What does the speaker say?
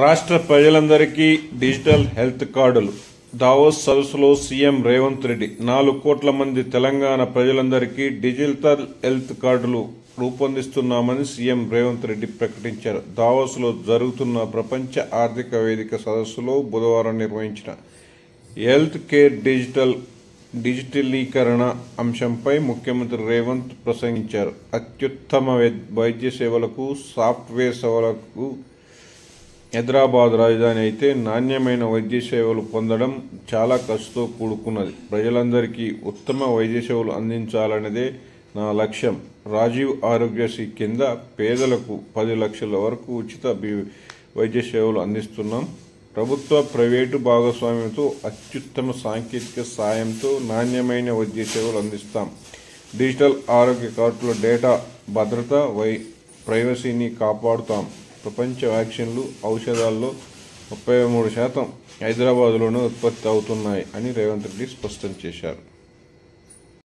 రాష్ట్ర ప్రజలందరికీ digital health కార్డులు. దావోస్ సదస్సులో సీఎం రేవంత్ రెడ్డి 4 కోట్ల మంది తెలంగాణ ప్రజలందరికీ డిజిటల్ హెల్త్ కార్డులు రూపొందిస్తున్నామని సీఎం రేవంత్ రెడ్డి ప్రకటించారు. దావోస్లో జరుగుతున్న ప్రపంచ ఆర్థిక వేదిక సదస్సులో బుధవారం నిర్వహించిన హెల్త్ కేర్ డిజిటలీకరణ అంశంపై ముఖ్యమంత్రి రేవంత్ ప్రసంగించారు. అత్యుత్తమ వైద్య సేవలకు, సాఫ్ట్వేర్ సేవలకు హైదరాబాద్ రాజధాని అయితే నాణ్యమైన వైద్య సేవలు పొందడం చాలా ఖర్చుతో కూడుకున్నది. ప్రజలందరికీ ఉత్తమ వైద్య సేవలు అందించాలన్నదే నా లక్ష్యం. రాజీవ్ ఆరోగ్యశ్రీ కింద పేదలకు 10 లక్షల వరకు ఉచిత వైద్య సేవలు అందిస్తున్నాం. ప్రభుత్వ, ప్రైవేటు భాగస్వామ్యంతో అత్యుత్తమ సాంకేతిక సాయంతో నాణ్యమైన వైద్య సేవలు అందిస్తాం. డిజిటల్ ఆరోగ్య కార్డుల డేటా భద్రత, ప్రైవసీని కాపాడుతాం. ప్రపంచ వ్యాక్సిన్లు, ఔషధాల్లో 33% హైదరాబాద్లోనే ఉత్పత్తి అవుతున్నాయి అని రేవంత్ రెడ్డి స్పష్టం చేశారు.